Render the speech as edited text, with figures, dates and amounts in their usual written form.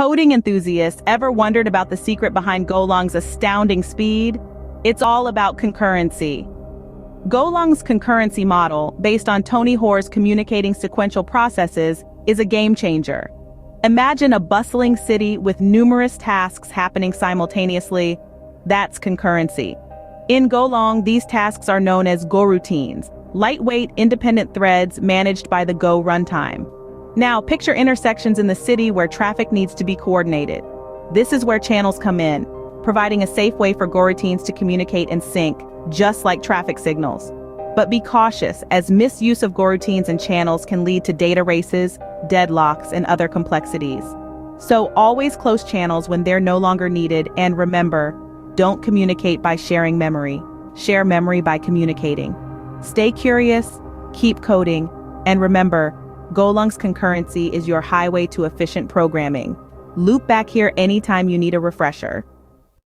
Coding enthusiasts, ever wondered about the secret behind Golang's astounding speed? It's all about concurrency. Golang's concurrency model, based on Tony Hoare's communicating sequential processes, is a game changer. Imagine a bustling city with numerous tasks happening simultaneously. That's concurrency. In Golang, these tasks are known as Goroutines, lightweight, independent threads managed by the Go runtime. Now, picture intersections in the city where traffic needs to be coordinated. This is where channels come in, providing a safe way for Goroutines to communicate and sync, just like traffic signals. But be cautious, as misuse of Goroutines and channels can lead to data races, deadlocks, and other complexities. So always close channels when they're no longer needed, and remember, don't communicate by sharing memory. Share memory by communicating. Stay curious, keep coding, and remember, Golang's concurrency is your highway to efficient programming. Loop back here anytime you need a refresher.